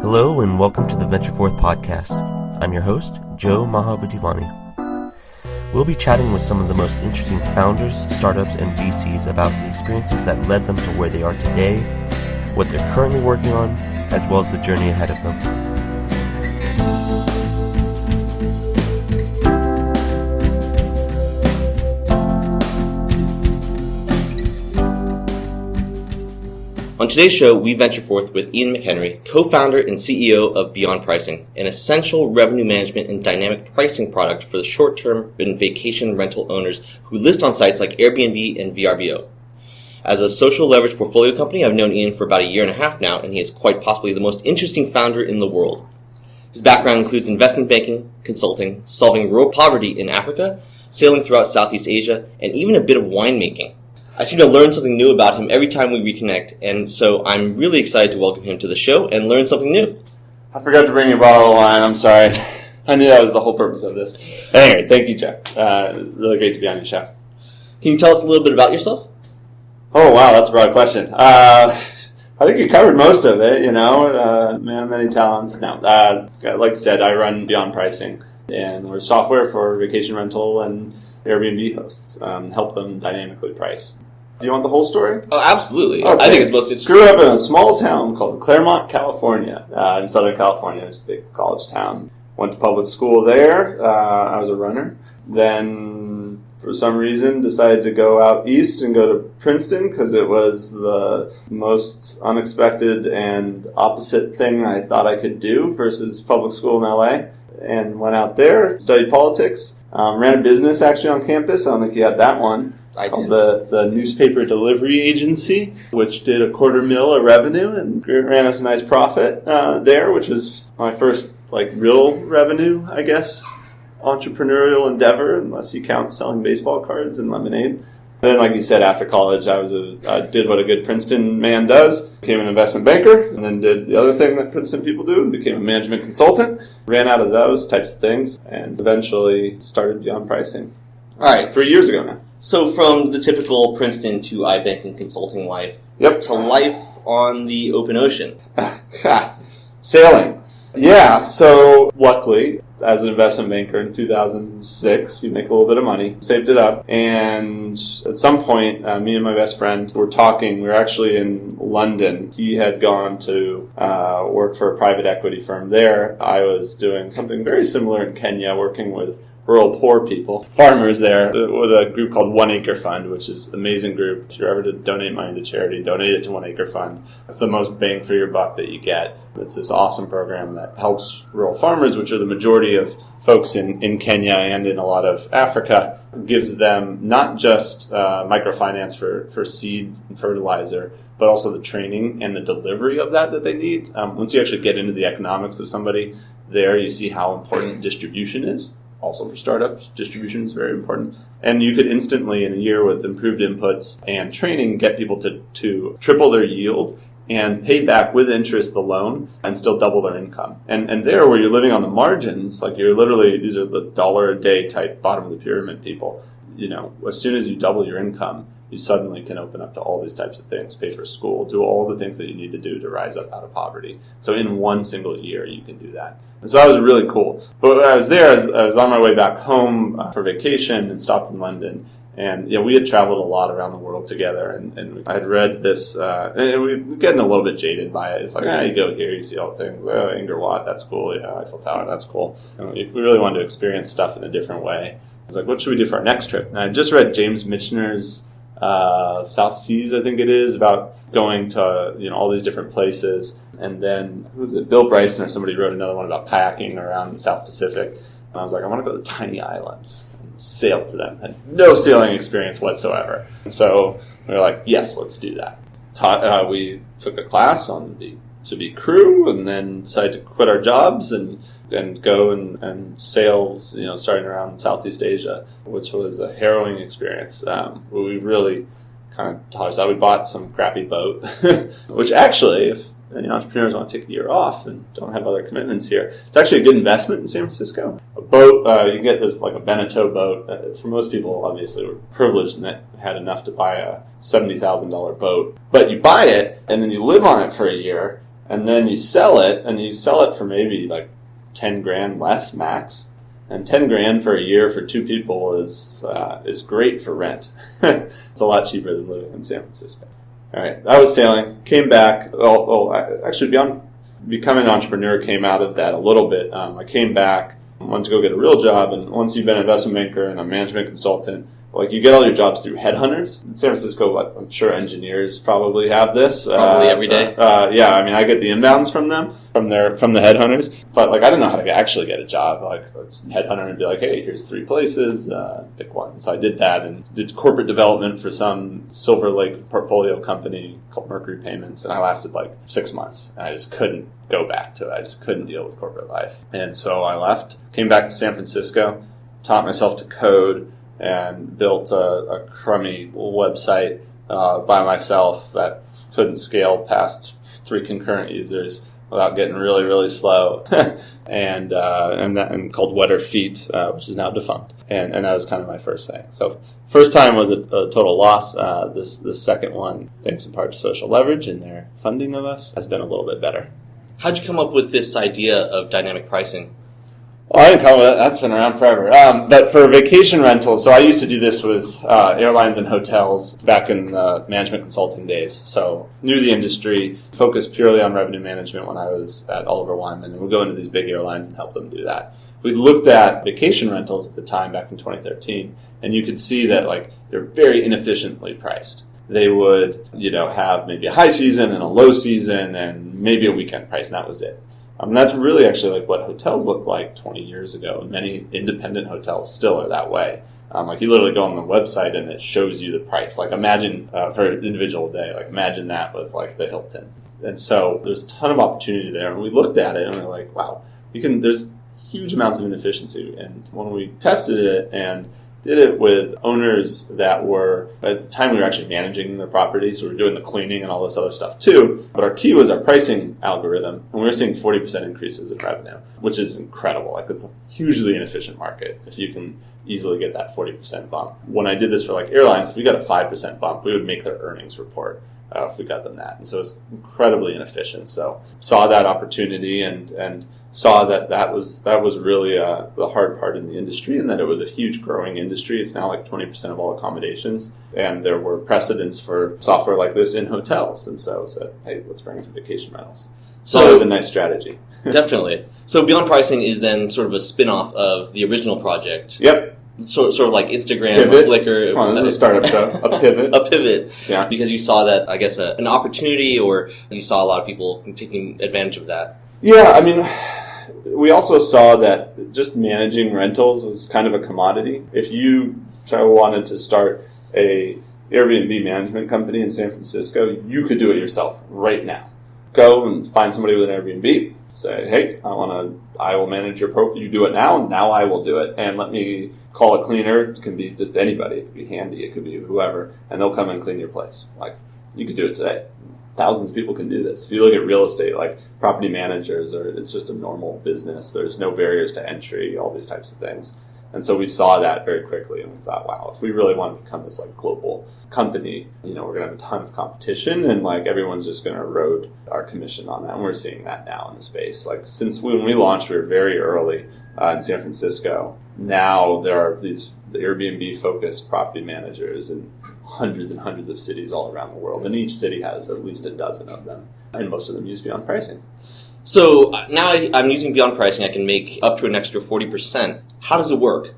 Hello and welcome to the VentureForth podcast. I'm your host, Joe Mahavuthivanij. We'll be chatting with some of the most interesting founders, startups, and VCs about the experiences that led them to where they are today, what they're currently working on, as well as the journey ahead of them. On today's show, we venture forth with Ian McHenry, co-founder and CEO of Beyond Pricing, an essential revenue management and dynamic pricing product for the short-term and vacation rental owners who list on sites like Airbnb and VRBO. As a social leverage portfolio company, I've known Ian for about a year and a half now, and he is quite possibly the most interesting founder in the world. His background includes investment banking, consulting, solving rural poverty in Africa, sailing throughout Southeast Asia, and even a bit of winemaking. I seem to learn something new about him every time we reconnect, and so I'm really excited to welcome him to the show and learn something new. I forgot to bring you a bottle of wine. I'm sorry. I knew that was the whole purpose of this. Anyway, thank you, Jeff. Really great to be on your show. Can you tell us a little bit about yourself? Oh, wow, that's a broad question. I think you covered most of it, man of many talents. No, like I said, I run Beyond Pricing, and we're software for vacation rental and Airbnb hosts, help them dynamically price. Do you want the whole story? Oh, absolutely. Okay. I think it's most interesting. Grew up in a small town called Claremont, California, in Southern California. It's a big college town. Went to public school there. I was a runner. Then, for some reason, decided to go out east and go to Princeton because it was the most unexpected and opposite thing I thought I could do versus public school in LA. And went out there, studied politics, ran a business actually on campus. I don't think you had that one. Called the Newspaper Delivery Agency, which did $250,000 of revenue and ran us a nice profit there, which was my first real revenue, I guess, entrepreneurial endeavor, unless you count selling baseball cards and lemonade. Then, like you said, after college, I did what a good Princeton man does, became an investment banker, and then did the other thing that Princeton people do, and became a management consultant, ran out of those types of things, and eventually started Beyond Pricing. All right. 3 years ago now. So from the typical Princeton to iBanking consulting life to life on the open ocean. Sailing. Yeah, so luckily, as an investment banker in 2006, you make a little bit of money, saved it up, and at some point, me and my best friend were talking. We were actually in London. He had gone to work for a private equity firm there. I was doing something very similar in Kenya, working with rural poor people, farmers there, with a group called 1 Acre Fund, which is an amazing group. If you're ever to donate money to charity, donate it to 1 Acre Fund. It's the most bang for your buck that you get. It's this awesome program that helps rural farmers, which are the majority of folks in Kenya and in a lot of Africa. Gives them not just microfinance for seed and fertilizer, but also the training and the delivery of that they need. Once you actually get into the economics of somebody there, you see how important distribution is. Also for startups, distribution is very important. And you could instantly, in a year with improved inputs and training, get people to triple their yield and pay back with interest the loan and still double their income. And there, where you're living on the margins, you're literally, these are the $1 a day type bottom of the pyramid people. As soon as you double your income, you suddenly can open up to all these types of things, pay for school, do all the things that you need to do to rise up out of poverty. So in one single year, you can do that. And so that was really cool. But when I was there, I was on my way back home for vacation and stopped in London. And we had traveled a lot around the world together. And I had read this, and we were getting a little bit jaded by it. It's you go here, you see all the things. Angkor Wat, that's cool. Yeah, Eiffel Tower, that's cool. And we really wanted to experience stuff in a different way. I was what should we do for our next trip? And I just read James Michener's South Seas, I think it is, about going to all these different places. And then who was it? Bill Bryson or somebody wrote another one about kayaking around the South Pacific. And I was I want to go to tiny islands and sail to them. Had no sailing experience whatsoever. And so we were yes, let's do that. We took a class to be crew, and then decided to quit our jobs and go and sail, starting around Southeast Asia, which was a harrowing experience. We really kind of taught us that. We bought some crappy boat, which actually, if any entrepreneurs want to take a year off and don't have other commitments here, it's actually a good investment in San Francisco. A boat, you can get this a Beneteau boat. For most people, obviously, we're privileged and that had enough to buy a $70,000 boat. But you buy it, and then you live on it for a year, and then you sell it, and you sell it for maybe like 10 grand less max. And 10 grand for a year for two people is great for rent. It's a lot cheaper than living in San Francisco. All right, I was sailing, came back. Actually, becoming an entrepreneur came out of that a little bit. I came back, wanted to go get a real job, and once you've been an investment banker and a management consultant, like you get all your jobs through headhunters. In San Francisco, I'm sure engineers probably have this. Probably every day. Yeah, I mean, I get the inbounds from them, from the headhunters. But like, I didn't know how to actually get a job. Like, let's headhunter and be like, hey, here's 3 places, pick one. So I did that and did corporate development for some Silver Lake portfolio company called Mercury Payments, and I lasted like 6 months. And I just couldn't go back to it. I just couldn't deal with corporate life, and so I left, came back to San Francisco, taught myself to code, and built a crummy website by myself that couldn't scale past 3 concurrent users without getting really, really slow, and called Wetter Feet, which is now defunct. And that was kind of my first thing. So first time was a total loss. This second one, thanks in part to Social Leverage and their funding of us, has been a little bit better. How'd you come up with this idea of dynamic pricing? Well, I didn't come with it. That's been around forever. But for vacation rentals, so I used to do this with airlines and hotels back in the management consulting days. So knew the industry, focused purely on revenue management when I was at Oliver Wyman, and we'd go into these big airlines and help them do that. We looked at vacation rentals at the time back in 2013, and you could see that like they're very inefficiently priced. They would, have maybe a high season and a low season and maybe a weekend price, and that was it. That's really actually like what hotels looked like 20 years ago. Many independent hotels still are that way. Like you literally go on the website and it shows you the price. Like imagine for an individual day, like imagine that with like the Hilton. And so there's a ton of opportunity there. And we looked at it and we're like, wow, there's huge amounts of inefficiency. And when we tested it and did it with owners that were, at the time we were actually managing their properties, so we were doing the cleaning and all this other stuff too. But our key was our pricing algorithm, and we were seeing 40% increases in revenue, which is incredible. Like it's a hugely inefficient market if you can easily get that 40% bump. When I did this for like airlines, if we got a 5% bump, we would make their earnings report if we got them that. And so it's incredibly inefficient. So saw that opportunity and saw that was really the hard part in the industry, and that it was a huge growing industry. It's now like 20% of all accommodations, and there were precedents for software like this in hotels. And so I said, hey, let's bring it to vacation rentals. So it was a nice strategy. Definitely. So Beyond Pricing is then sort of a spin-off of the original project. Yep. Sort of like Instagram Pivot. or Flickr. Come on, this is a startup show. A pivot. A pivot. Yeah. Because you saw that, I guess, an opportunity, or you saw a lot of people taking advantage of that. Yeah, I mean, we also saw that just managing rentals was kind of a commodity. If you wanted to start a Airbnb management company in San Francisco, you could do it yourself right now. Go and find somebody with an Airbnb. Say, hey, I will manage your profile. You do it now. Now I will do it. And let me call a cleaner. It can be just anybody. It could be Handy. It could be whoever. And they'll come and clean your place. Like, you could do it today. Thousands of people can do this. If you look at real estate, like property managers, it's just a normal business. There's no barriers to entry, all these types of things. And so we saw that very quickly, and we thought, wow, if we really want to become this like global company, we're going to have a ton of competition, and like everyone's just going to erode our commission on that. And we're seeing that now in the space. Like since when we launched, we were very early in San Francisco. Now there are these Airbnb-focused property managers in hundreds and hundreds of cities all around the world, and each city has at least a dozen of them, and most of them use Beyond Pricing. So now I'm using Beyond Pricing. I can make up to an extra 40%. How does it work?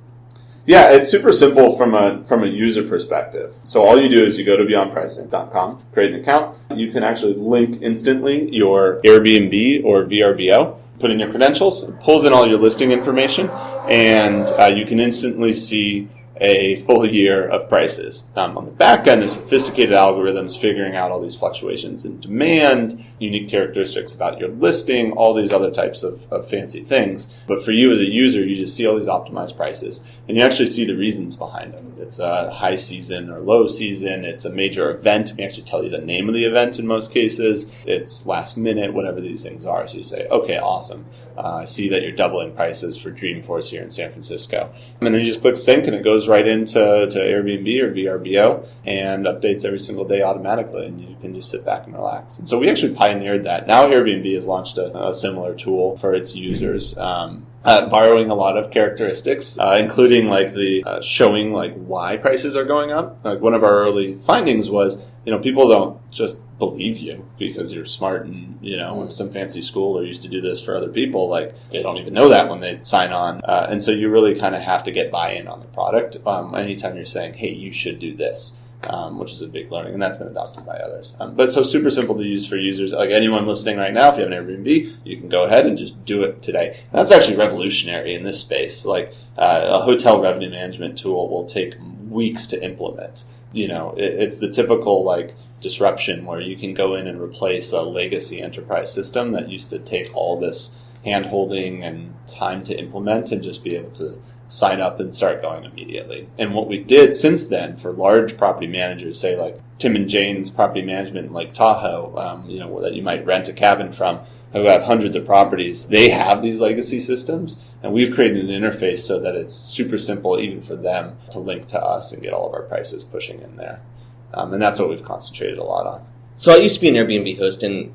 Yeah, it's super simple from a user perspective. So all you do is you go to beyondpricing.com, create an account. You can actually link instantly your Airbnb or VRBO, put in your credentials, it pulls in all your listing information, and you can instantly see a full year of prices. On the back end, there's sophisticated algorithms figuring out all these fluctuations in demand, unique characteristics about your listing, all these other types of fancy things. But for you as a user, you just see all these optimized prices, and you actually see the reasons behind them. It's a high season or low season. It's a major event. We actually tell you the name of the event in most cases. It's last minute, whatever these things are. So you say, okay, awesome. I see that you're doubling prices for Dreamforce here in San Francisco. And then you just click sync, and it goes right right into Airbnb or VRBO and updates every single day automatically, and you can just sit back and relax. And so we actually pioneered that. Now Airbnb has launched a similar tool for its users, borrowing a lot of characteristics, including like the showing like why prices are going up. Like one of our early findings was, people don't just believe you because you're smart and, went to some fancy school or used to do this for other people. Like they don't even know that when they sign on. And so you really kind of have to get buy-in on the product anytime you're saying, hey, you should do this. Which is a big learning, and that's been adopted by others. But so super simple to use for users. Like anyone listening right now, if you have an Airbnb, you can go ahead and just do it today. And that's actually revolutionary in this space. Like a hotel revenue management tool will take weeks to implement. It's the typical like disruption where you can go in and replace a legacy enterprise system that used to take all this hand-holding and time to implement and just be able to sign up and start going immediately. And what we did since then for large property managers, say like Tim and Jane's property management in Lake Tahoe, that you might rent a cabin from, who have hundreds of properties, they have these legacy systems. And we've created an interface so that it's super simple even for them to link to us and get all of our prices pushing in there. And that's what we've concentrated a lot on. So I used to be an Airbnb host and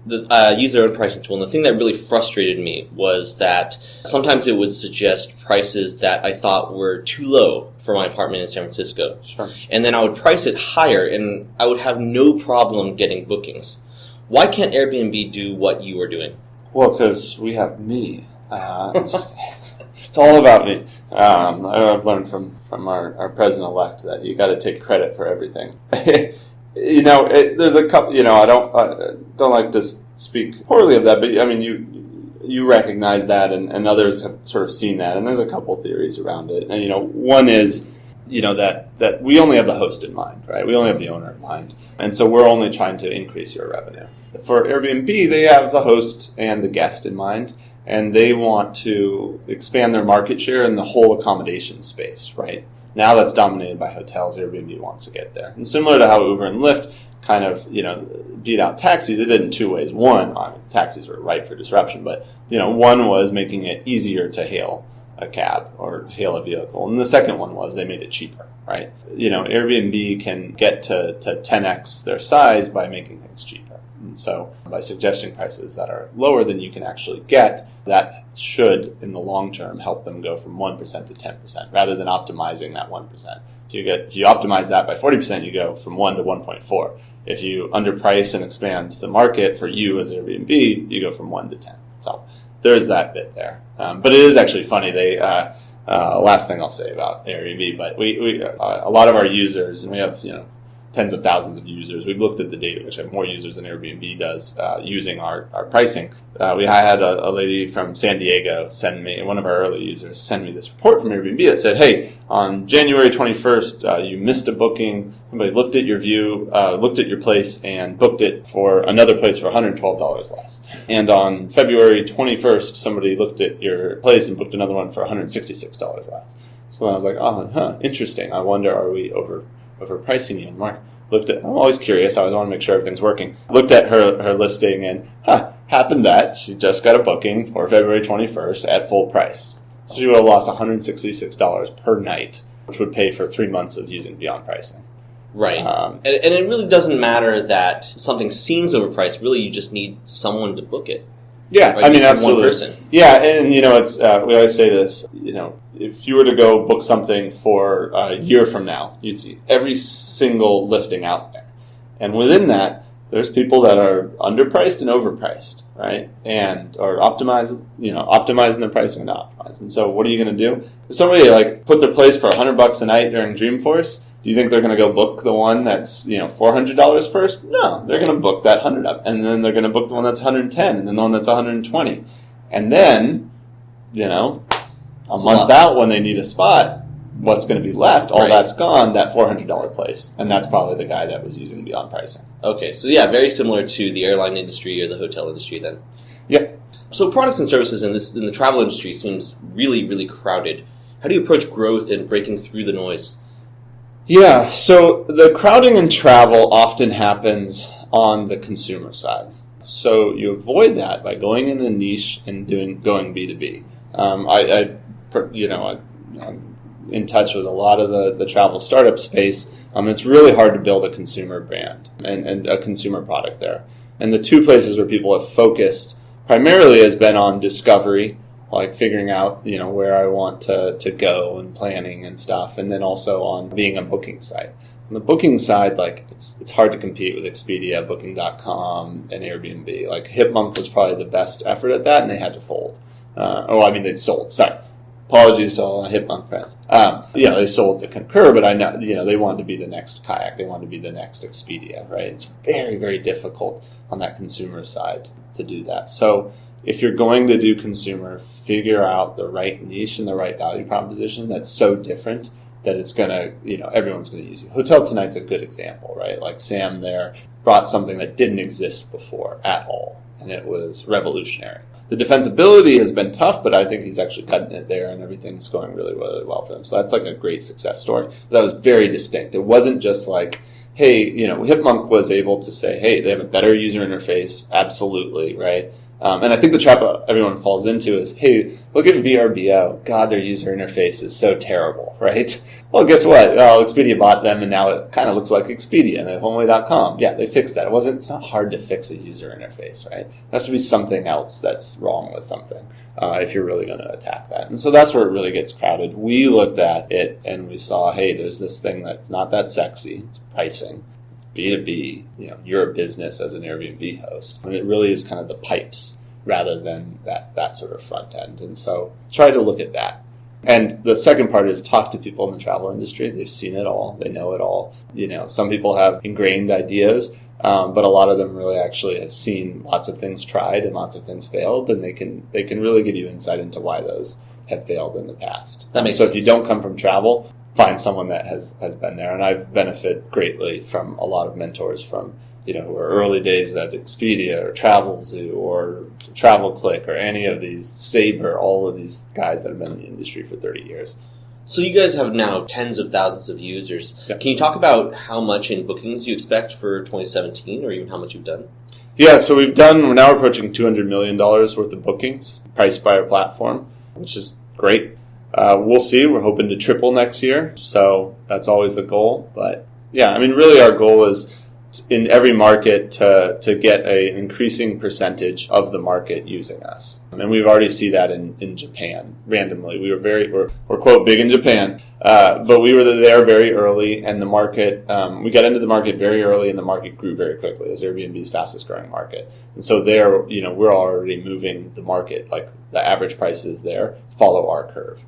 used their own pricing tool. And the thing that really frustrated me was that sometimes it would suggest prices that I thought were too low for my apartment in San Francisco. Sure. And then I would price it higher and I would have no problem getting bookings. Why can't Airbnb do what you are doing? Well, because we have me. It's all about me. I've learned from our president-elect that you got to take credit for everything. There's a couple. I don't like to speak poorly of that, but I mean, you recognize that, and others have sort of seen that, and there's a couple theories around it. And one is, that we only have the host in mind, right? We only have the owner in mind, and so we're only trying to increase your revenue. For Airbnb, they have the host and the guest in mind, and they want to expand their market share in the whole accommodation space, right? Now that's dominated by hotels, Airbnb wants to get there. And similar to how Uber and Lyft kind of, beat out taxis, it did in two ways. One, taxis were ripe for disruption, but, one was making it easier to hail a cab or hail a vehicle. And the second one was they made it cheaper, right? Airbnb can get to 10x their size by making things cheaper. And so by suggesting prices that are lower than you can actually get, that should, in the long term, help them go from 1% to 10%, rather than optimizing that 1%. If you optimize that by 40%, you go from 1 to 1.4. If you underprice and expand the market for you as Airbnb, you go from 1 to 10. So there's that bit there. But it is actually funny. Last thing I'll say about Airbnb, but we a lot of our users, and we have, tens of thousands of users. We've looked at the data, which have more users than Airbnb does, using our pricing. I had a lady from San Diego one of our early users, send me this report from Airbnb that said, hey, on January 21st, you missed a booking. Somebody looked at your looked at your place and booked it for another place for $112 less. And on February 21st, somebody looked at your place and booked another one for $166 less. So then I was like, interesting. I wonder, are we overpricing you in the market? I'm always curious. I always want to make sure everything's working. Looked at her listing and happened that she just got a booking for February 21st at full price. So she would have lost $166 per night, which would pay for 3 months of using Beyond Pricing. Right. And it really doesn't matter that something seems overpriced. Really, you just need someone to book it. Yeah, right? Absolutely. One person. Yeah, and it's we always say this. If you were to go book something for a year from now, you'd see every single listing out there, and within that, there's people that are underpriced and overpriced, right? And are optimizing their pricing and not optimizing. And so, what are you going to do? If somebody put their place for $100 a night during Dreamforce, do you think they're going to go book the one that's $400 first? No, they're going to book that 100 up, and then they're going to book the one that's 110, and then the one that's 120, and then a month out when they need a spot, what's going to be left? All that's gone. That $400 place, and that's probably the guy that was using Beyond Pricing. Okay, so yeah, very similar to the airline industry or the hotel industry then. Yep. So products and services in the travel industry seems really, really crowded. How do you approach growth and breaking through the noise? Yeah, so the crowding in travel often happens on the consumer side. So you avoid that by going in a niche and going B2B. I'm in touch with a lot of the travel startup space. It's really hard to build a consumer brand and a consumer product there. And the two places where people have focused primarily has been on discovery, like figuring out, where I want to go and planning and stuff, and then also on being a booking site. On the booking side, like it's hard to compete with Expedia, Booking.com, and Airbnb. Like Hipmunk was probably the best effort at that, and they had to fold. They sold. Sorry, apologies to all my Hipmunk friends. They sold to Concur, but I know they wanted to be the next Kayak. They wanted to be the next Expedia, right? It's very, very difficult on that consumer side to do that. So if you're going to do consumer, figure out the right niche and the right value proposition that's so different that it's going to, everyone's going to use you. Hotel Tonight's a good example, right? Like Sam there brought something that didn't exist before at all, and it was revolutionary. The defensibility has been tough, but I think he's actually cutting it there, and everything's going really, really well for him. So that's like a great success story. That was very distinct. It wasn't just like, hey, Hipmunk was able to say, hey, they have a better user interface, absolutely, right? And I think the trap everyone falls into is, hey, look at VRBO. God, their user interface is so terrible, right? Well, guess what? Well, Expedia bought them, and now it kind of looks like Expedia and HomeAway.com. Yeah, they fixed that. It's not hard to fix a user interface, right? There has to be something else that's wrong with something if you're really going to attack that. And so that's where it really gets crowded. We looked at it, and we saw, hey, there's this thing that's not that sexy. It's pricing. B2B, you're a business as an Airbnb host. And it really is kind of the pipes rather than that sort of front end. And so try to look at that. And the second part is talk to people in the travel industry. They've seen it all. They know it all. Some people have ingrained ideas, but a lot of them really actually have seen lots of things tried and lots of things failed, and they can really give you insight into why those have failed in the past. That makes sense. If you don't come from travel, find someone that has been there. And I've benefited greatly from a lot of mentors from, who are early days at Expedia or TravelZoo or TravelClick or any of these, Sabre, all of these guys that have been in the industry for 30 years. So you guys have now tens of thousands of users. Yep. Can you talk about how much in bookings you expect for 2017 or even how much you've done? Yeah, so we're now approaching $200 million worth of bookings priced by our platform, which is great. We'll see. We're hoping to triple next year, so that's always the goal. But yeah, really our goal is in every market to get an increasing percentage of the market using us. And we've already seen that in Japan randomly. We're quote big in Japan, but we were there very early, and the market we got into the market very early, and the market grew very quickly as Airbnb's fastest growing market. And so there, we're already moving the market, like the average prices there follow our curve.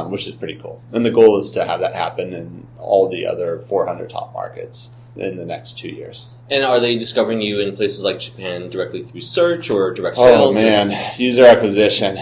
Which is pretty cool. And the goal is to have that happen in all the other 400 top markets in the next 2 years. And are they discovering you in places like Japan directly through search or direct sales? Oh, man. User acquisition.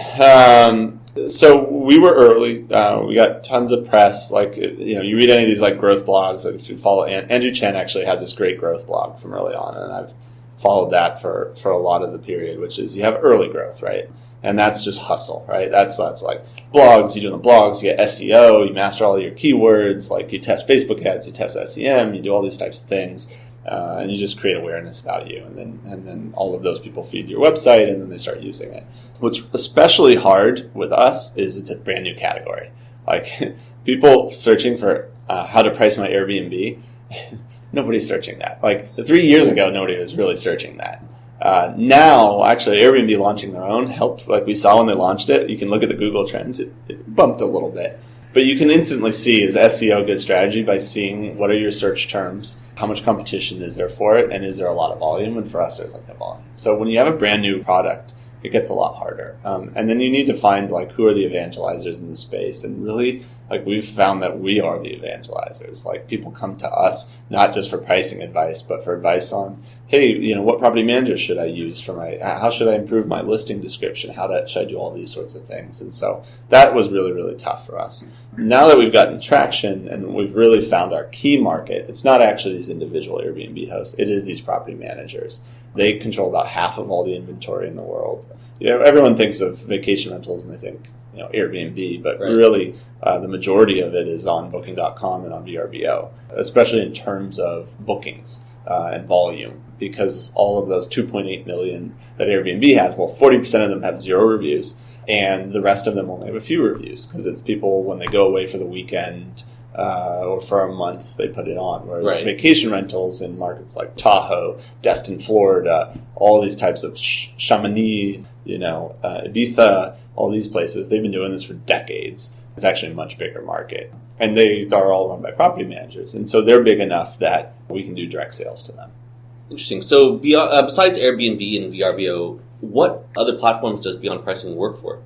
So we were early. We got tons of press. Like, you read any of these like growth blogs. Like, if you follow Andrew Chen actually has this great growth blog from early on, and I've followed that for a lot of the period, which is you have early growth, right? And that's just hustle, right? That's like blogs. You do the blogs, you get SEO, you master all your keywords, like you test Facebook ads, you test SEM, you do all these types of things, and you just create awareness about you. And then all of those people feed your website, and then they start using it. What's especially hard with us is it's a brand new category. Like people searching for how to price my Airbnb, nobody's searching that. Like 3 years ago, nobody was really searching that. Now, actually, Airbnb launching their own helped. Like we saw when they launched it, you can look at the Google trends. It bumped a little bit. But you can instantly see, is SEO a good strategy by seeing what are your search terms, how much competition is there for it, and is there a lot of volume? And for us, there's like no volume. So when you have a brand new product, it gets a lot harder. And then you need to find like who are the evangelizers in the space. And really, like we've found that we are the evangelizers. Like people come to us not just for pricing advice, but for advice on, hey, what property manager should I use how should I improve my listing description? Should I do all these sorts of things? And so that was really, really tough for us. Now that we've gotten traction and we've really found our key market, it's not actually these individual Airbnb hosts. It is these property managers. They control about half of all the inventory in the world. Everyone thinks of vacation rentals and they think, Airbnb, but right. Really the majority of it is on Booking.com and on VRBO, especially in terms of bookings and volume, because all of those 2.8 million that Airbnb has, 40% of them have 0 reviews. And the rest of them only have a few reviews because it's people when they go away for the weekend or for a month, they put it on. Whereas vacation rentals in markets like Tahoe, Destin, Florida, all these types of Chamonix, Ibiza, all these places, they've been doing this for decades. It's actually a much bigger market. And they are all run by property managers. And so they're big enough that we can do direct sales to them. Interesting. So besides Airbnb and VRBO, what other platforms does Beyond Pricing work for?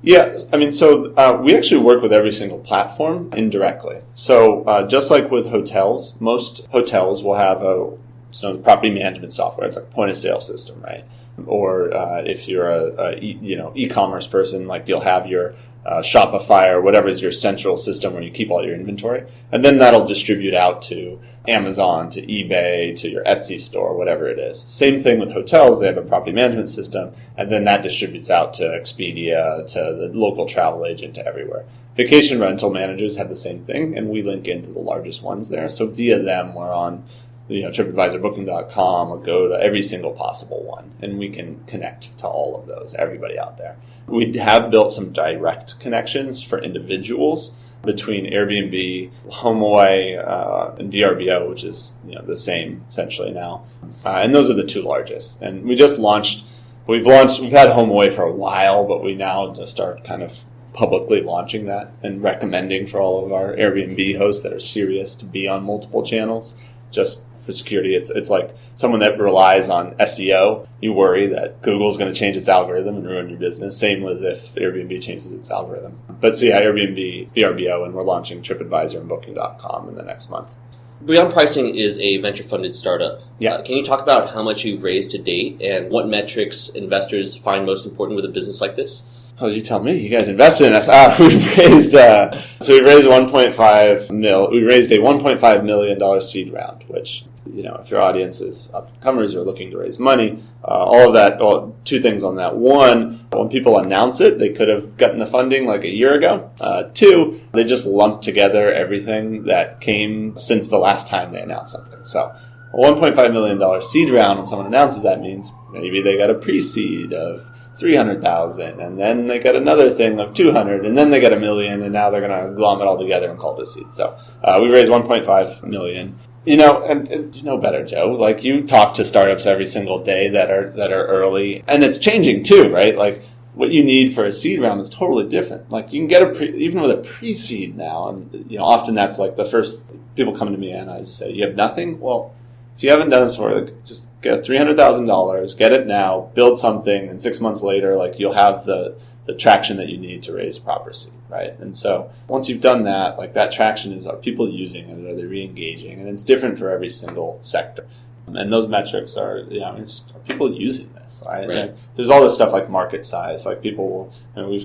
Yeah, we actually work with every single platform indirectly. So just like with hotels, most hotels will have the property management software. It's like a point of sale system, right? Or if you're a e-commerce person, like you'll have your Shopify or whatever is your central system where you keep all your inventory. And then that'll distribute out to Amazon, to eBay, to your Etsy store, whatever it is. Same thing with hotels. They have a property management system, and then that distributes out to Expedia, to the local travel agent, to everywhere. Vacation rental managers have the same thing, and we link into the largest ones there. So via them, we're on TripAdvisor, Booking.com, or go to every single possible one, and we can connect to all of those, everybody out there. We have built some direct connections for individuals between Airbnb, HomeAway, and VRBO, which is the same essentially now. And those are the two largest. And we just launched, we've had HomeAway for a while, but we now just are kind of publicly launching that and recommending for all of our Airbnb hosts that are serious to be on multiple channels, just for security. It's like someone that relies on SEO. You worry that Google's going to change its algorithm and ruin your business. Same with if Airbnb changes its algorithm. But so yeah, Airbnb, VRBO, and we're launching TripAdvisor and Booking.com in the next month. Beyond Pricing is a venture-funded startup. Yeah. Can you talk about how much you've raised to date and what metrics investors find most important with a business like this? Oh, you tell me. You guys invested in us. We've raised we raised 1.5 mil. We raised a $1.5 million seed round, which if your audience is up-and-comers or looking to raise money, all of that. Well, two things on that. One, when people announce it, they could have gotten the funding like a year ago. Two, they just lumped together everything that came since the last time they announced something. So a $1.5 million seed round, when someone announces that, means maybe they got a pre-seed of $300,000, and then they got another thing of $200,000, and then they got $1 million, and now they're going to glom it all together and call it a seed. So we raised $1.5 million. And you know better, Joe. Like, you talk to startups every single day that are early, and it's changing too, right? Like, what you need for a seed round is totally different. Like, you can get even with a pre-seed now, and often that's like the first people come to me and I just say, "You have nothing? Well, if you haven't done this before, just get $300,000, get it now, build something, and 6 months later, like, you'll have the traction that you need to raise a proper seed, right?" And so once you've done that, like, that traction is, are people using it? Are they re-engaging? And it's different for every single sector. And those metrics are, are people using this, right? Right. There's all this stuff like market size. Like, people will,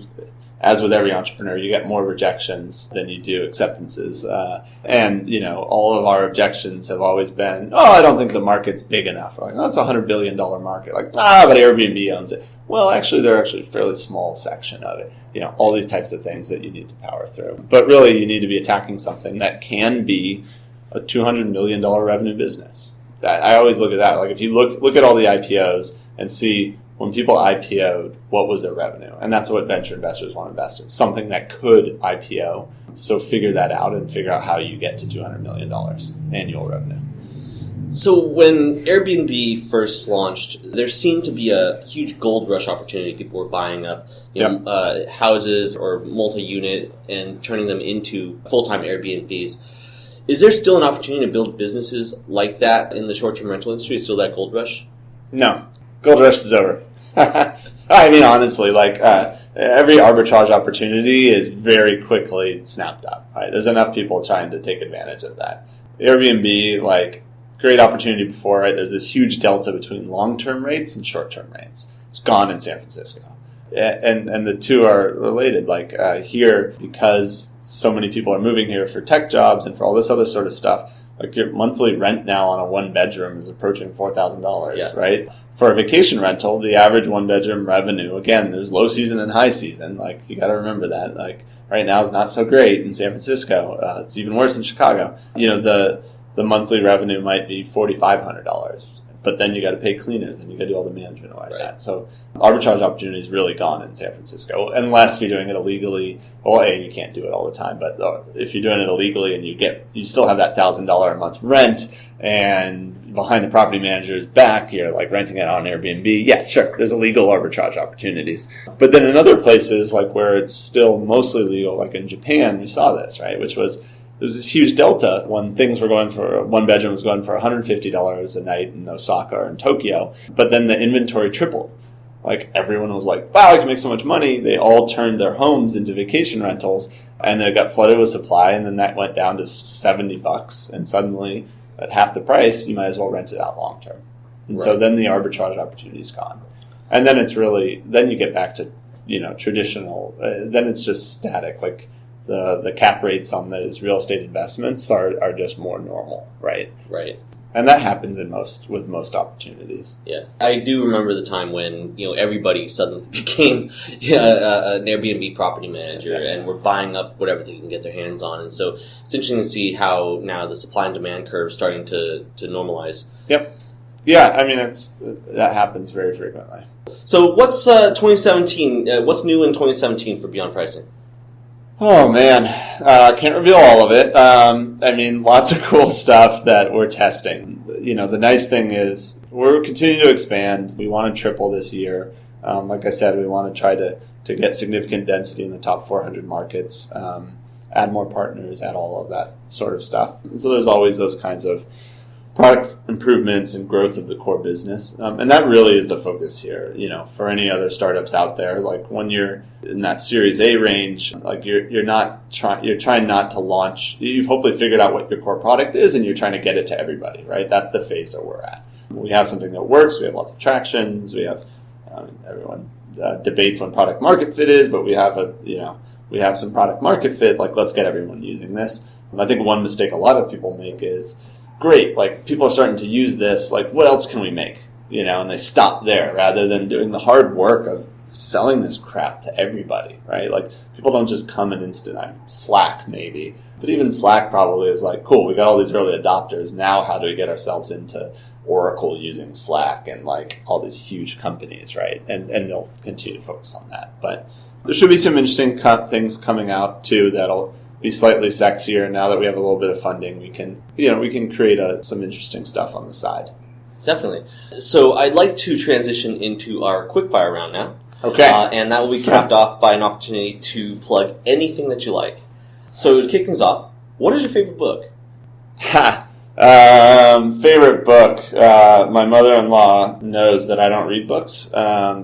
as with every entrepreneur, you get more rejections than you do acceptances. And all of our objections have always been, I don't think the market's big enough. We're like, that's a $100 billion market. Like, but Airbnb owns it. Well, actually, they're actually a fairly small section of it. All these types of things that you need to power through. But really, you need to be attacking something that can be a $200 million revenue business. I always look at that. Like, if you look at all the IPOs and see when people IPO'd, what was their revenue? And that's what venture investors want to invest in, something that could IPO. So figure that out and figure out how you get to $200 million annual revenue. So when Airbnb first launched, there seemed to be a huge gold rush opportunity. People were buying up houses or multi-unit and turning them into full-time Airbnbs. Is there still an opportunity to build businesses like that in the short-term rental industry? Is still that gold rush? No. Gold rush is over. I mean, honestly, every arbitrage opportunity is very quickly snapped up, right? There's enough people trying to take advantage of that. Airbnb, great opportunity before, right? There's this huge delta between long-term rates and short-term rates. It's gone in San Francisco. And the two are related. Here, because so many people are moving here for tech jobs and for all this other sort of stuff, your monthly rent now on a one-bedroom is approaching $4,000, right? For a vacation rental, the average one-bedroom revenue, again, there's low season and high season. You got to remember that. Right now is not so great in San Francisco. It's even worse in Chicago. The monthly revenue might be $4,500. but then you got to pay cleaners and you got to do all the management like that. So arbitrage opportunity is really gone in San Francisco, unless you're doing it illegally. Well, you can't do it all the time, but if you're doing it illegally and you still have that $1,000 a month rent, and behind the property manager's back, you're like renting it on Airbnb. Yeah, sure, there's illegal arbitrage opportunities. But then in other places, like where it's still mostly legal, like in Japan, we saw this, right? Which was, there was this huge delta when things were going for, one bedroom was going for $150 a night in Osaka or in Tokyo, but then the inventory tripled. Like, everyone was like, wow, I can make so much money. They all turned their homes into vacation rentals, and then it got flooded with supply, and then that went down to $70, and suddenly, at half the price, you might as well rent it out long term. And so then the arbitrage opportunity is gone. And then it's really, then you get back to, traditional, then it's just static. Like, the cap rates on those real estate investments are just more normal, right? Right. And that happens with most opportunities. Yeah. I do remember the time when, everybody suddenly became an Airbnb property manager and were buying up whatever they can get their hands on. And so it's interesting to see how now the supply and demand curve is starting to normalize. Yep. Yeah, I mean, that happens very frequently. So what's 2017? What's new in 2017 for Beyond Pricing? Oh, man. I can't reveal all of it. Lots of cool stuff that we're testing. The nice thing is we're continuing to expand. We want to triple this year. Like I said, we want to try to get significant density in the top 400 markets, add more partners, add all of that sort of stuff. And so there's always those kinds of product improvements and growth of the core business. And that really is the focus here. For any other startups out there, like when you're in that Series A range, like you're trying not to launch. You've hopefully figured out what your core product is and you're trying to get it to everybody, right? That's the phase that we're at. We have something that works. We have lots of tractions. We have, everyone debates when product market fit is, but we have some product market fit. Like, let's get everyone using this. And I think one mistake a lot of people make is, great, like, people are starting to use this, like, what else can we make? And they stop there rather than doing the hard work of selling this crap to everybody, right? Like, people don't just come and Slack maybe, but even Slack probably is like, cool, we got all these early adopters, now how do we get ourselves into Oracle using Slack and like all these huge companies, right? And they'll continue to focus on that. But there should be some interesting things coming out too that'll be slightly sexier. Now that we have a little bit of funding, we can create some interesting stuff on the side. Definitely. So I'd like to transition into our quickfire round now. Okay. And that will be capped off by an opportunity to plug anything that you like. So to kick things off, what is your favorite book? Favorite book. My mother-in-law knows that I don't read books.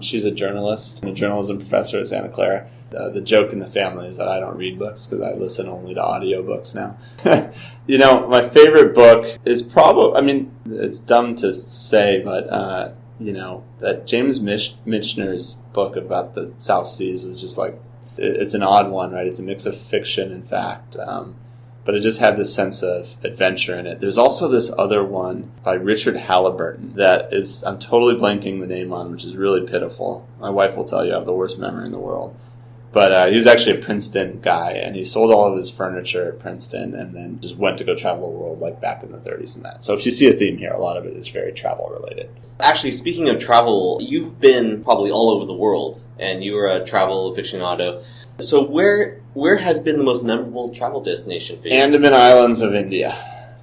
She's a journalist and a journalism professor at Santa Clara. The joke in the family is that I don't read books because I listen only to audiobooks now. My favorite book is probably, it's dumb to say, but, that James Michener's book about the South Seas was just like, it's an odd one, right? It's a mix of fiction and fact. But it just had this sense of adventure in it. There's also this other one by Richard Halliburton that is, I'm totally blanking the name on, which is really pitiful. My wife will tell you I have the worst memory in the world. But he was actually a Princeton guy, and he sold all of his furniture at Princeton and then just went to go travel the world like back in the 30s and that. So if you see a theme here, a lot of it is very travel related. Actually, speaking of travel, you've been probably all over the world, and you are a travel aficionado. So where has been the most memorable travel destination for you? Andaman Islands of India.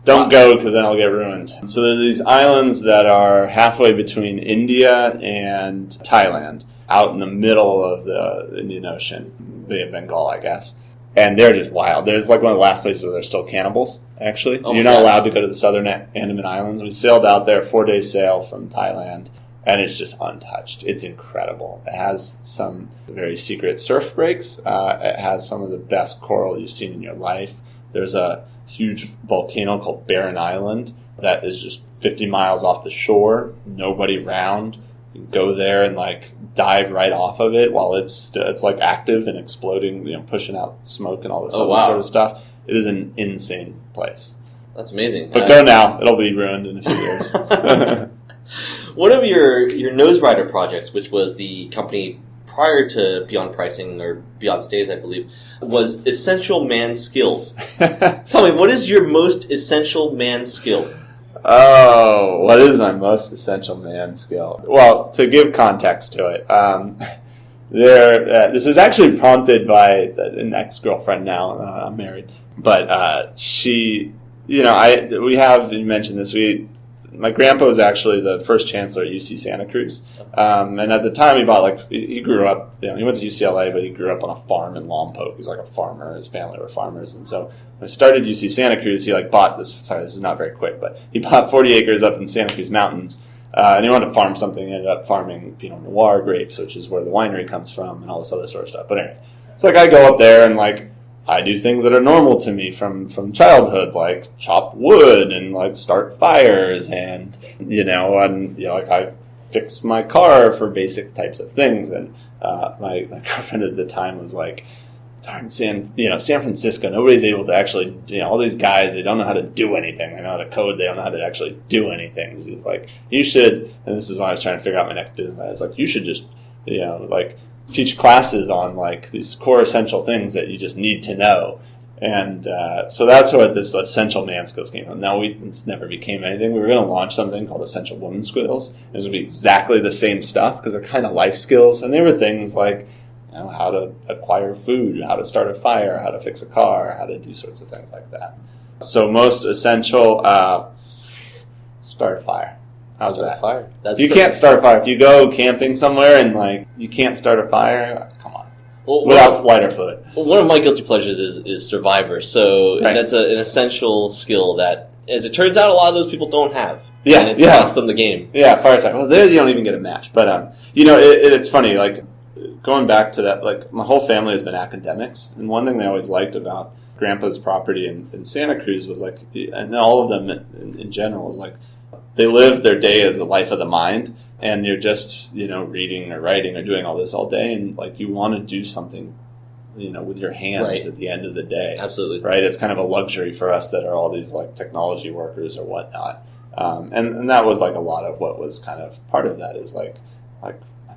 Don't go because then I'll get ruined. So there are these islands that are halfway between India and Thailand, out in the middle of the Indian Ocean, Bay of Bengal, I guess. And they're just wild. There's like one of the last places where there's still cannibals, actually. You're not allowed to go to the southern Andaman Islands. We sailed out there, 4-day sail from Thailand, and it's just untouched. It's incredible. It has some very secret surf breaks. It has some of the best coral you've seen in your life. There's a huge volcano called Barren Island that is just 50 miles off the shore, nobody around. You can go there and like dive right off of it while it's like active and exploding, pushing out smoke and all this sort of stuff. It is an insane place. That's amazing. But go now; it'll be ruined in a few years. One of your Nose Rider projects, which was the company prior to Beyond Pricing or Beyond Stays, I believe, was Essential Man Skills. Tell me, what is your most essential man skill? Oh, what is my most essential man skill? Well, to give context to it, this is actually prompted by an ex-girlfriend now. I'm married. But she, you mentioned this, my grandpa was actually the first chancellor at UC Santa Cruz. And at the time he grew up, he went to UCLA, but he grew up on a farm in Lompoc. He's like a farmer. His family were farmers. And so when I started UC Santa Cruz, he bought this, sorry, this is not very quick, but he bought 40 acres up in Santa Cruz Mountains. And he wanted to farm something. He ended up farming Pinot Noir grapes, which is where the winery comes from, and all this other sort of stuff. But anyway, it's I go up there and I do things that are normal to me from childhood, like chop wood and start fires, and I fix my car for basic types of things. And my girlfriend at the time was like, darn, San Francisco, nobody's able to actually, all these guys, they don't know how to do anything. They know how to code, they don't know how to actually do anything. She's like, you should, and this is when I was trying to figure out my next business. I was like, you should just, teach classes on these core essential things that you just need to know. And so that's what this essential man skills came from. Now this never became anything. We were going to launch something called essential woman skills. It was going to be exactly the same stuff because they're kind of life skills. And they were things like how to acquire food, how to start a fire, how to fix a car, how to do sorts of things like that. So most essential, start a fire. How's that? Fire. You can't start a fire. If you go camping somewhere and you can't start a fire, come on. Without lighter fluid. Well, one of my guilty pleasures is Survivor. So That's an essential skill that, as it turns out, a lot of those people don't have. Yeah, and it's cost them the game. Yeah, fire time. Well, there you don't even get a match. But it's funny. Going back to that, my whole family has been academics, and one thing they always liked about Grandpa's property in Santa Cruz was and all of them in general is they live their day as a life of the mind, and you're just, reading or writing or doing all this all day, and you want to do something, with your hands at the end of the day. Absolutely. Right? It's kind of a luxury for us that are all these technology workers or whatnot. And that was a lot of what was kind of part of that is I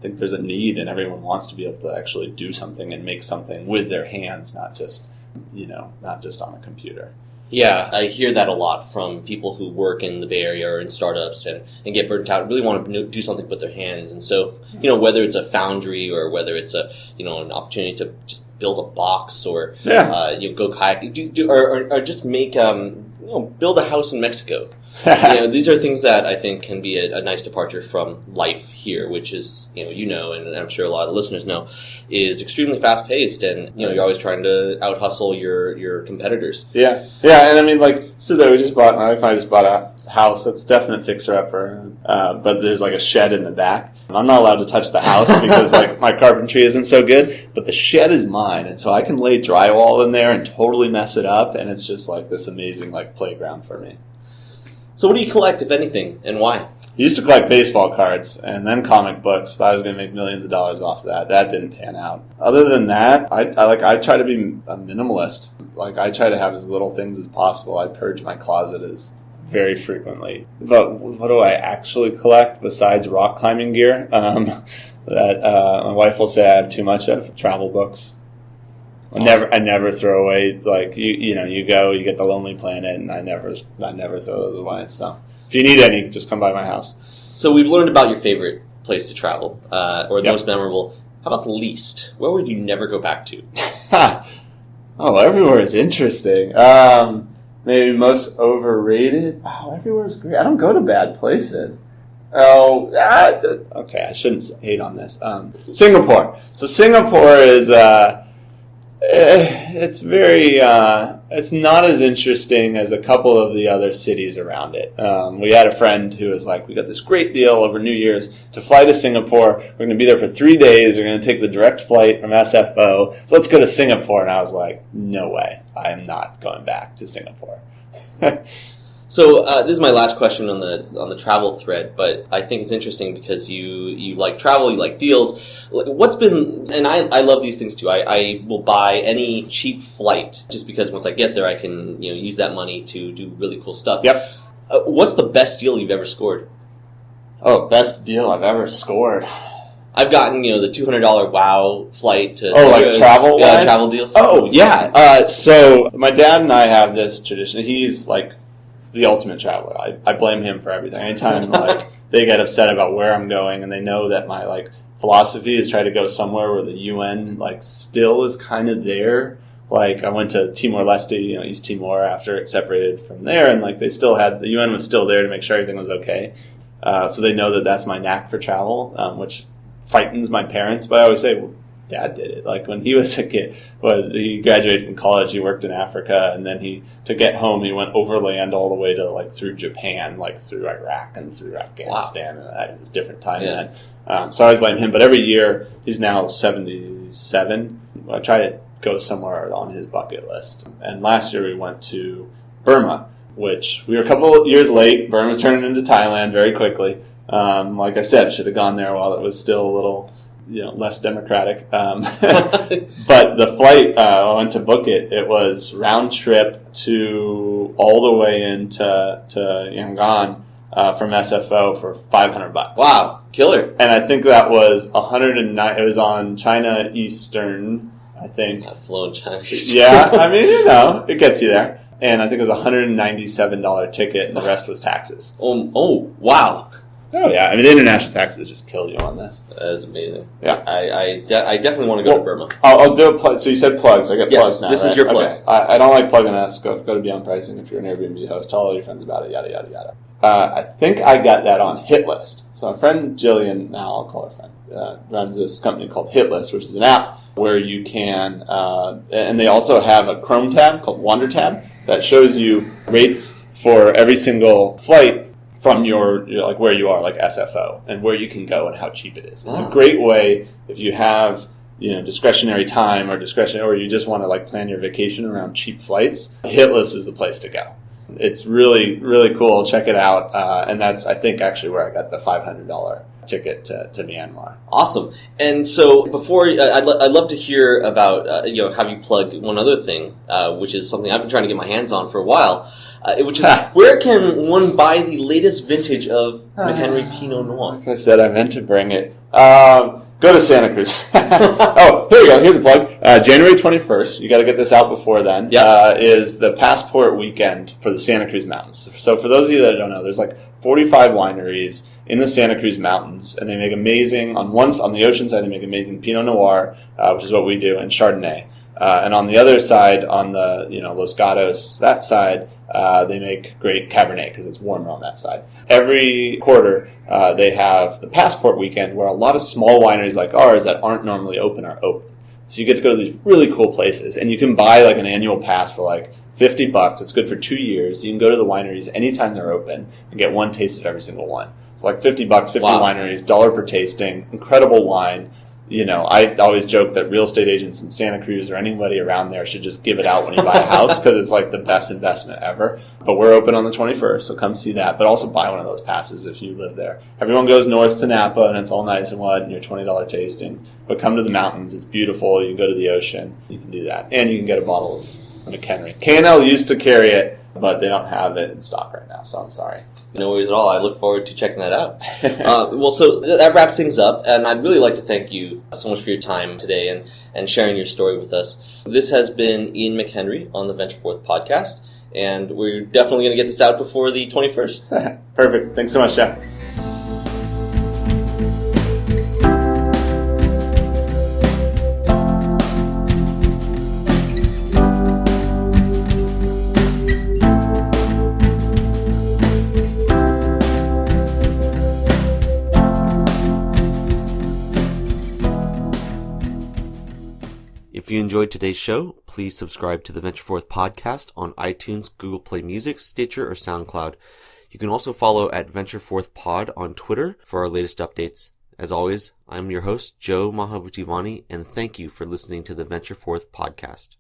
think there's a need, and everyone wants to be able to actually do something and make something with their hands, not just on a computer. Yeah, I hear that a lot from people who work in the Bay Area or in startups and get burnt out, really want to do something with their hands. And so, whether it's a foundry or whether it's an opportunity to just build a box or, go kayaking, or just make, build a house in Mexico. These are things that I think can be a nice departure from life here, which is, and I'm sure a lot of listeners know, is extremely fast paced, and you're always trying to out hustle your competitors. Yeah, and I mean, so that my wife and I just bought a house that's definite fixer upper, but there's a shed in the back. I'm not allowed to touch the house because my carpentry isn't so good, but the shed is mine, and so I can lay drywall in there and totally mess it up, and it's just this amazing playground for me. So what do you collect, if anything, and why? I used to collect baseball cards and then comic books. Thought I was going to make millions of dollars off of that. That didn't pan out. Other than that, I try to be a minimalist. I try to have as little things as possible. I purge my closet very frequently. But what do I actually collect besides rock climbing gear? That my wife will say I have too much of travel books. Awesome. I never throw away you go, you get the Lonely Planet, and I never throw those away. So if you need any, just come by my house. So we've learned about your favorite place to travel, or the most memorable. How about the least? Where would you never go back to? Oh, everywhere is interesting. Maybe most overrated. Oh, everywhere is great. I don't go to bad places. Oh, okay. I shouldn't hate on this. Singapore. So Singapore is. It's very, it's not as interesting as a couple of the other cities around it. We had a friend who was we got this great deal over New Year's to fly to Singapore. We're going to be there for 3 days. We're going to take the direct flight from SFO. So let's go to Singapore. And I was like, no way. I am not going back to Singapore. So this is my last question on the travel thread, but I think it's interesting because you like travel, you like deals. What's been, and I love these things too. I will buy any cheap flight just because once I get there, I can use that money to do really cool stuff. Yep. What's the best deal you've ever scored? Oh, best deal I've ever scored. I've gotten the $200 WOW flight to travel. Yeah, travel deals. Oh yeah. So my dad and I have this tradition. He's the ultimate traveler. I blame him for everything. Anytime like they get upset about where I'm going, and they know that my like philosophy is try to go somewhere where the UN like still is kind of there. Like I went to Timor-Leste, East Timor, after it separated from there, and like they still had the UN was still there to make sure everything was okay. So they know that that's my knack for travel, which frightens my parents. But I always say, well, Dad did it. Like when he was a kid, he graduated from college, he worked in Africa, and then to get home, he went overland all the way to like through Japan, like through Iraq and through Afghanistan. Wow. And it was a different time then. So I always blame him. But every year, he's now 77. I try to go somewhere on his bucket list. And last year we went to Burma, which we were a couple of years late. Burma was turning into Thailand very quickly. Like I said, should have gone there while it was still a little, less democratic. But the flight, I went to book it. It was round trip to all the way into Yangon from SFO for $500. Wow, killer! And I think that was 109. It was on China Eastern, I think. I've flown China Eastern. Yeah, I mean, it gets you there. And I think it was a $197 ticket, and the rest was taxes. Oh, wow. Oh, yeah. I mean, the international taxes just kill you on this. That is amazing. Yeah. I definitely want to go to Burma. I'll do a plug. So you said plugs. I got plugs now, this right? is your plugs. Okay. I don't like plugging us. Go to Beyond Pricing if you're an Airbnb host. Tell all your friends about it, yada, yada, yada. I think I got that on Hitlist. So my friend Jillian, now I'll call her friend, runs this company called Hitlist, which is an app where you can, and they also have a Chrome tab called Wander tab that shows you rates for every single flight from your like where you are, like SFO, and where you can go and how cheap it is. It's a great way if you have discretionary time or you just want to like plan your vacation around cheap flights. Hitlist is the place to go. It's really, really cool. Check it out. And that's, I think, actually where I got the $500 ticket to Myanmar. Awesome. And so before, I'd love to hear about, how you plug one other thing, which is something I've been trying to get my hands on for a while, which is where can one buy the latest vintage of McHenry Pinot Noir? Like I said, I meant to bring it. Go to Santa Cruz. Oh, here you go. Here's a plug. January 21st, you got to get this out before then, is the passport weekend for the Santa Cruz Mountains. So for those of you that don't know, there's like 45 wineries in the Santa Cruz Mountains, and they make amazing, on the ocean side, they make amazing Pinot Noir, which is what we do, and Chardonnay. And on the other side, on the, Los Gatos, that side, they make great Cabernet because it's warmer on that side. Every quarter, they have the passport weekend where a lot of small wineries like ours that aren't normally open are open. So you get to go to these really cool places, and you can buy like an annual pass for like $50. It's good for 2 years. You can go to the wineries anytime they're open and get one taste of every single one. So like $50, 50 wineries, $1 per tasting, incredible wine. I always joke that real estate agents in Santa Cruz or anybody around there should just give it out when you buy a house because it's like the best investment ever. But we're open on the 21st, so come see that. But also buy one of those passes if you live there. Everyone goes north to Napa, and it's all nice and wet, and your $20 tasting. But come to the mountains. It's beautiful. You can go to the ocean. You can do that. And you can get a bottle of McHenry. K&L used to carry it, but they don't have it in stock right now, so I'm sorry. No worries at all. I look forward to checking that out. So that wraps things up, and I'd really like to thank you so much for your time today and sharing your story with us. This has been Ian McHenry on the VentureForth podcast, and we're definitely going to get this out before the 21st. Perfect. Thanks so much, Jeff. If you enjoyed today's show, please subscribe to the VentureForth podcast on iTunes, Google Play Music, Stitcher, or SoundCloud. You can also follow at VentureForth Pod on Twitter for our latest updates. As always, I'm your host, Joe Mahavuthivanij, and thank you for listening to the VentureForth podcast.